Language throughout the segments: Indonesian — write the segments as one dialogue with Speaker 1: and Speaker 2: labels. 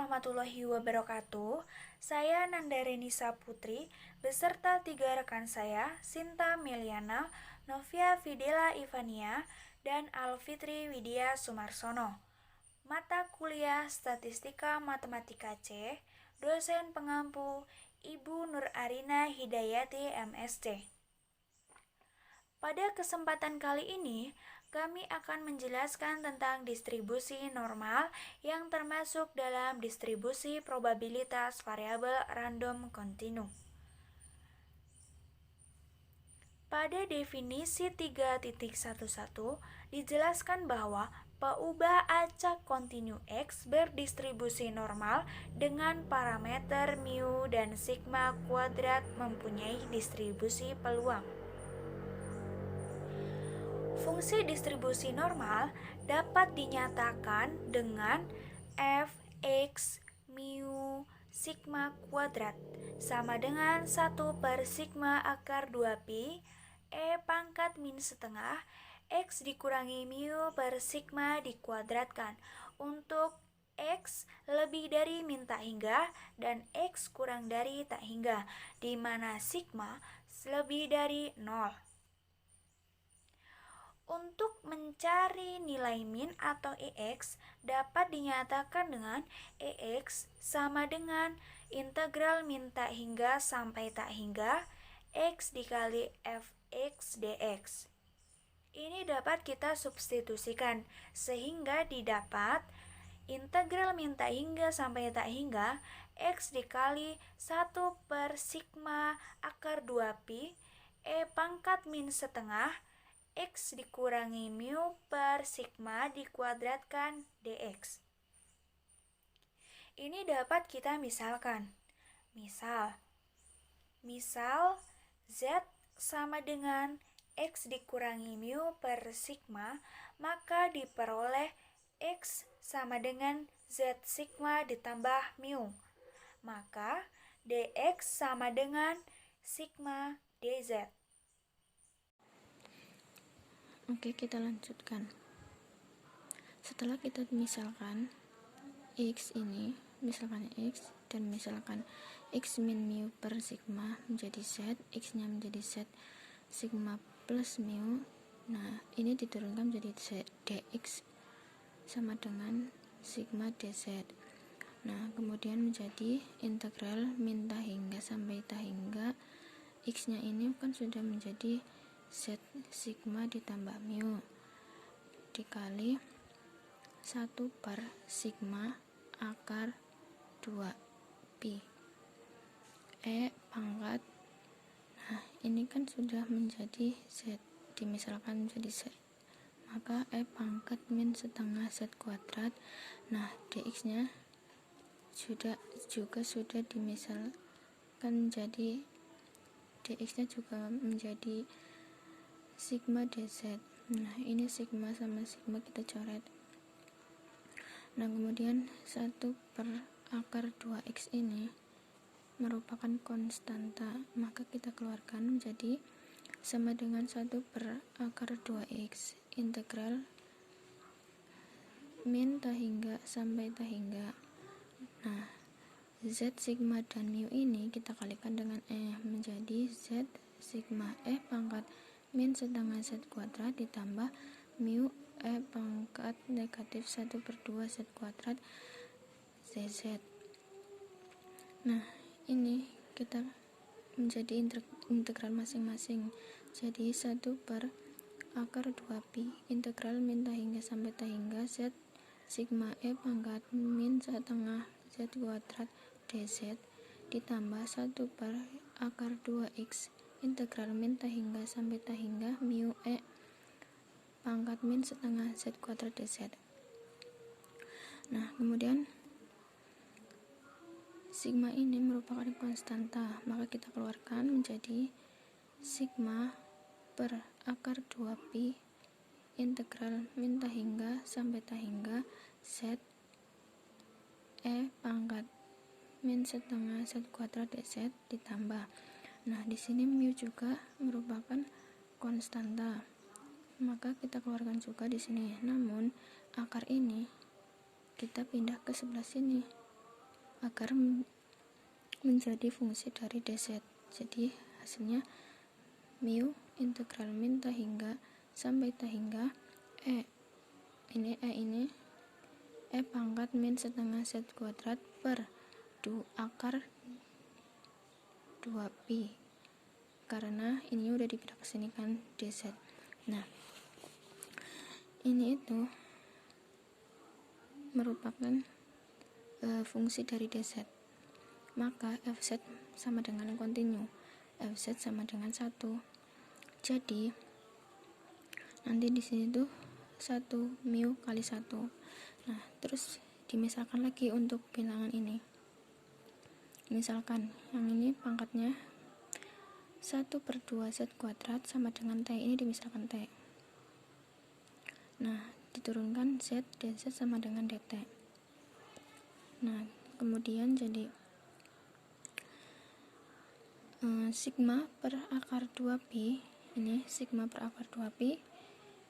Speaker 1: warahmatullahi wabarakatuh. Saya Nandarenisa Putri beserta 3 rekan saya, Sinta Meliana, Novia Fidela Ivania, dan Alfitri Widya Sumarsono. Mata kuliah Statistika Matematika C, dosen pengampu Ibu Nur Arina Hidayati MSc. Pada kesempatan kali ini, kami akan menjelaskan tentang distribusi normal yang termasuk dalam distribusi probabilitas variabel random kontinu. Pada definisi 3.11 dijelaskan bahwa peubah acak kontinu X berdistribusi normal dengan parameter mu dan sigma kuadrat mempunyai distribusi peluang. Fungsi distribusi normal dapat dinyatakan dengan f x mu sigma kuadrat sama dengan 1 per sigma akar 2 pi e pangkat min setengah x dikurangi mu per sigma dikuadratkan untuk x lebih dari min tak hingga dan x kurang dari tak hingga, di mana sigma lebih dari 0. Untuk mencari nilai min atau EX dapat dinyatakan dengan EX sama dengan integral min tak hingga sampai tak hingga X dikali Fx dx. Ini dapat kita substitusikan sehingga didapat integral min tak hingga sampai tak hingga X dikali 1 per sigma akar 2 pi E pangkat min setengah X dikurangi mu per sigma dikuadratkan dx. Ini dapat kita misalkan. Misal Z sama dengan X dikurangi mu per sigma, maka diperoleh X sama dengan Z sigma ditambah mu. Maka dx sama dengan sigma dz.
Speaker 2: Oke, kita lanjutkan. Setelah kita misalkan X ini, misalkan X dan misalkan X min mu per sigma menjadi Z, X nya menjadi Z sigma plus mu. Nah, ini diturunkan menjadi Z, dx sama dengan sigma dz. Nah, kemudian menjadi integral min tak hingga sampai tak hingga X nya ini kan sudah menjadi Z sigma ditambah mu dikali 1 per sigma akar 2 pi E pangkat. Nah, ini kan sudah menjadi Z, dimisalkan menjadi Z, maka E pangkat min setengah Z kuadrat. Nah, dx nya juga sudah dimisalkan menjadi dx nya juga menjadi sigma dz. Nah, ini sigma sama sigma kita coret. Nah, kemudian 1 per akar 2x ini merupakan konstanta, maka kita keluarkan menjadi sama dengan 1 per akar 2x integral min tak hingga sampai tak hingga. Nah, z sigma dan mu ini kita kalikan dengan E menjadi z sigma E pangkat min setengah Z kuadrat ditambah mu E pangkat negatif 1 per 2 Z kuadrat ZZ. Nah, ini kita menjadi integral masing-masing. Jadi 1 per akar 2 pi integral min tak hingga sampai tak hingga Z sigma E pangkat min setengah Z kuadrat dz ditambah 1 per akar 2x integral min tak hingga sampai tak hingga mu E pangkat min setengah Z kuadrat dz. Nah, kemudian sigma ini merupakan konstanta, maka kita keluarkan menjadi sigma per akar 2 pi integral min tak hingga sampai tak hingga Z E pangkat min setengah Z kuadrat dz ditambah. Nah, di sini mu juga merupakan konstanta, maka kita keluarkan juga di sini. Namun akar ini kita pindah ke sebelah sini. agar menjadi fungsi dari dz. Jadi hasilnya mu integral min ta hingga sampai ta hingga ini pangkat min setengah z kuadrat per akar 2pi, karena ini udah dipindah ke sini kan dz. Nah, ini itu merupakan fungsi dari dz. Maka fz sama dengan kontinu, fz sama dengan 1. Jadi nanti di sini tuh 1 mu kali 1. Nah, terus dimisalkan lagi untuk bilangan ini. Misalkan yang ini pangkatnya 1/2 z kuadrat sama dengan t, ini dimisalkan t. Nah, diturunkan z dz sama dengan dt. Nah, kemudian jadi sigma per akar 2pi, ini sigma per akar 2pi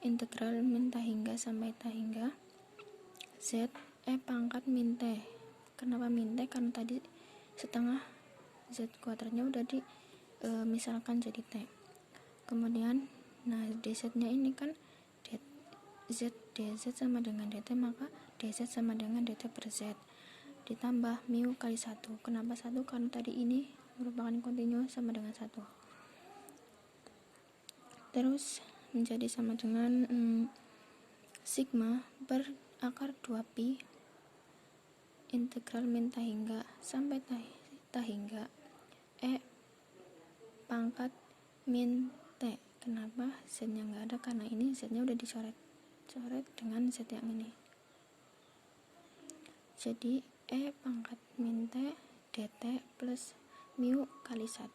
Speaker 2: integral min ta hingga sampai ta hingga z pangkat min t. Kenapa min t? Karena tadi setengah z kuadratnya udah misalkan jadi t. Kemudian nah dz nya ini kan z dz sama dengan dt, maka dz sama dengan dt per z ditambah mu kali 1. Kenapa 1? Karena tadi ini merupakan kontinu sama dengan 1. Terus menjadi sama dengan sigma per akar 2pi integral min ta hingga sampai ta hingga pangkat min t. Kenapa z nya nggak ada? Karena ini z nya udah dicoret dengan z yang ini. Jadi pangkat min t dt plus mu kali 1.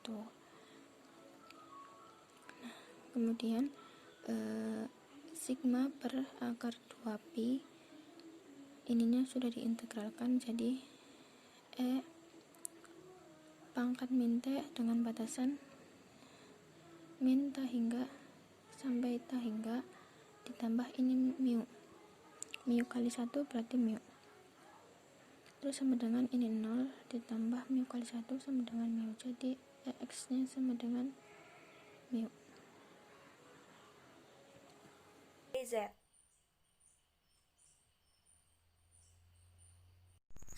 Speaker 2: Nah, kemudian sigma per akar 2pi ininya sudah diintegralkan, jadi pangkat min t dengan batasan min ta hingga sampai ta hingga ditambah ini mu kali 1 berarti mu, terus sama dengan ini 0 ditambah mu kali 1 sama dengan mu, jadi x nya sama dengan mu.
Speaker 1: dz.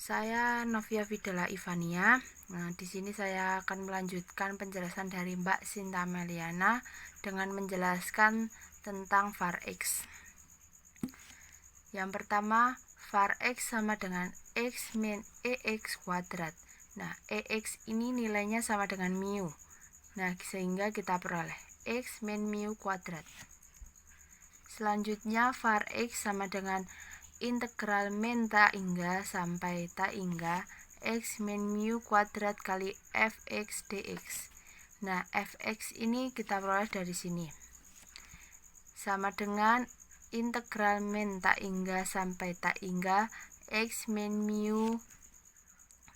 Speaker 3: Saya Novia Fidela Ivania. Nah, di sini saya akan melanjutkan penjelasan dari Mbak Sinta Meliana dengan menjelaskan tentang var x. Yang pertama, var x sama dengan x min ex kuadrat. Nah, ex ini nilainya sama dengan mu. Nah, sehingga kita peroleh x min mu kuadrat. Selanjutnya, var x sama dengan integral min ta hingga sampai ta hingga x min mu kuadrat kali fx dx. Nah, fx ini kita peroleh dari sini. Sama dengan integral min ta hingga sampai ta hingga x min mu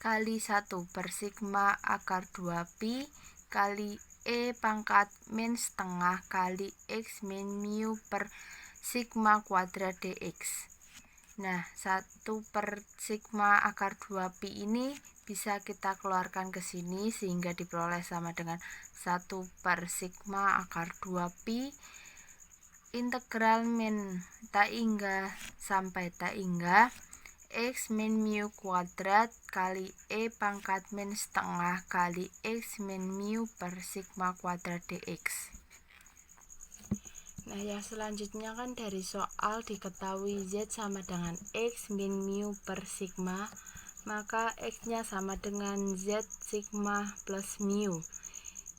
Speaker 3: kali 1 per sigma akar 2pi kali pangkat min setengah kali x min mu per sigma kuadrat dx. Nah, 1 per sigma akar 2pi ini bisa kita keluarkan ke sini sehingga diperoleh sama dengan 1 per sigma akar 2pi integral min ta hingga sampai ta hingga x min mu kuadrat kali pangkat min setengah kali x min mu per sigma kuadrat dx. Nah, yang selanjutnya kan dari soal diketahui z sama dengan x min mu per sigma, maka x nya sama dengan z sigma plus mu,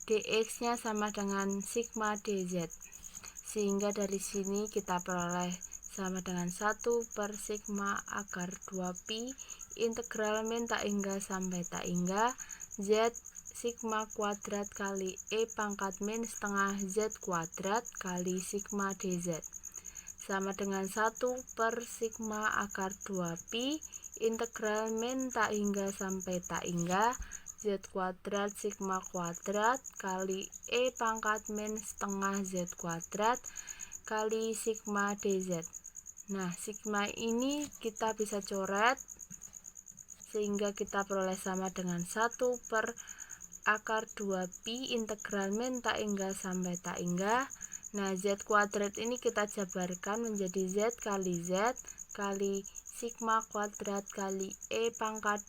Speaker 3: dx nya sama dengan sigma dz, sehingga dari sini kita peroleh sama dengan 1 per sigma akar 2pi integral min ta hingga sampai ta hingga z sigma kuadrat kali pangkat min setengah z kuadrat kali sigma dz sama dengan 1 per sigma akar 2pi integral min ta hingga sampai ta hingga z kuadrat sigma kuadrat kali pangkat min setengah z kuadrat kali sigma dz. Nah, sigma ini kita bisa coret sehingga kita peroleh sama dengan 1 per akar 2pi integral min tak hingga sampai tak hingga. Nah, Z kuadrat ini kita jabarkan menjadi Z kali Z kali sigma kuadrat kali E pangkat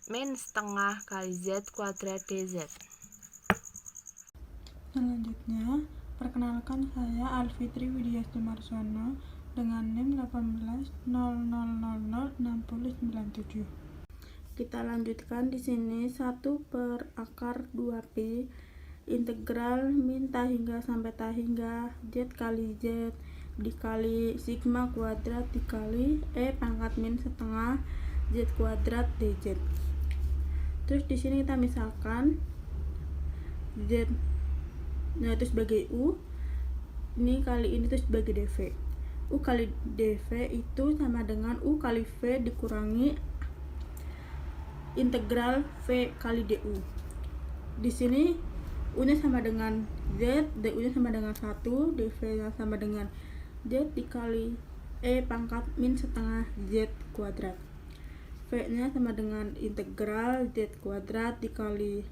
Speaker 3: min setengah kali Z kuadrat dz.
Speaker 4: Selanjutnya, perkenalkan saya Alfitri Widya Sumarsono dengan NIM 1800006097. Kita lanjutkan di sini 1 per akar 2pi integral min tak hingga sampai tak hingga Z kali Z dikali sigma kuadrat dikali E pangkat min setengah Z kuadrat dz. Terus di sini kita misalkan Z itu sebagai U, ini kali ini itu sebagai dv. U kali dv itu sama dengan U kali V dikurangi integral V kali du. Di sini U-nya sama dengan Z, du-nya sama dengan 1, dv-nya sama dengan Z dikali E pangkat min setengah Z kuadrat. V-nya sama dengan integral Z kuadrat dikali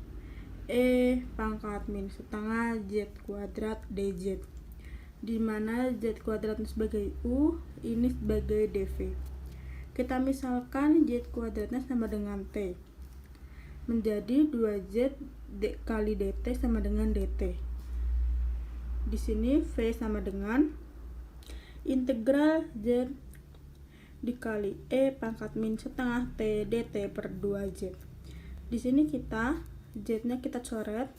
Speaker 4: E pangkat min setengah Z kuadrat dz, di mana Z kuadrat sebagai U, ini sebagai dv. Kita misalkan Z kuadratnya sama dengan T, menjadi 2Z kali dt sama dengan dt. Di sini V sama dengan integral Z dikali E pangkat min setengah T dt per 2Z. Di sini Z-nya kita coret,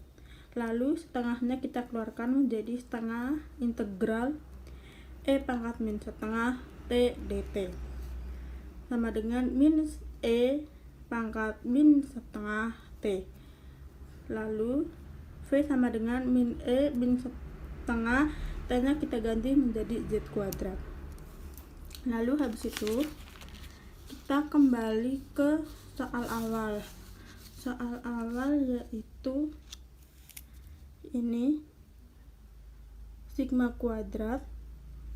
Speaker 4: lalu setengahnya kita keluarkan menjadi setengah integral E pangkat min setengah T dt sama dengan minus E pangkat min setengah T. Lalu V sama dengan min E min setengah, T-nya kita ganti menjadi Z kuadrat. Lalu habis itu kita kembali ke soal awal. Soal awal yaitu ini sigma kuadrat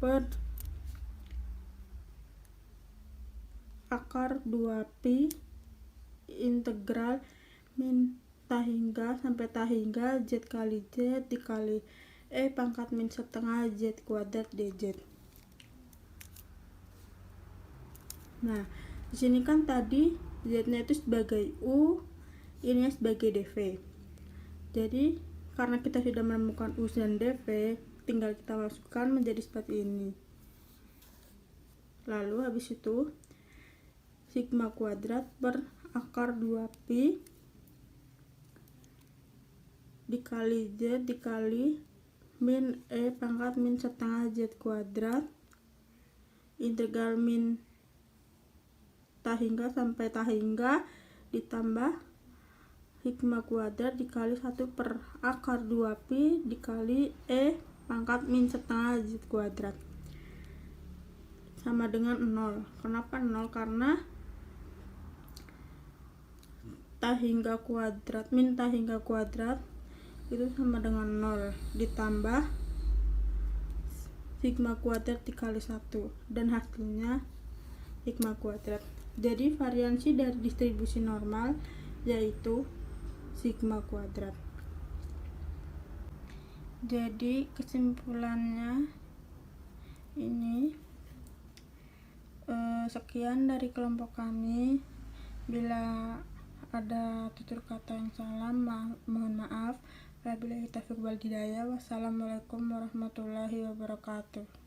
Speaker 4: per akar 2pi integral min tak hingga sampai tak hingga Z kali Z dikali E pangkat min setengah Z kuadrat dz. Nah, di sini kan tadi Z-nya itu sebagai U, ini sebagai dv. Jadi karena kita sudah menemukan U dan dv, tinggal kita masukkan menjadi seperti ini. Lalu habis itu sigma kuadrat per akar 2pi dikali Z dikali min E pangkat min setengah Z kuadrat integral min tak hingga sampai tak hingga ditambah sigma kuadrat dikali 1 per akar 2pi dikali E pangkat min setengah Z kuadrat sama dengan 0. Kenapa 0? Karena tak hingga kuadrat min tak hingga kuadrat itu sama dengan 0 ditambah sigma kuadrat dikali 1 dan hasilnya sigma kuadrat. Jadi variansi dari distribusi normal yaitu sigma kuadrat. Jadi kesimpulannya ini sekian dari kelompok kami. Bila ada tutur kata yang salah mohon maaf. Wabillahi taufiq wal hidayah. Wassalamualaikum warahmatullahi wabarakatuh.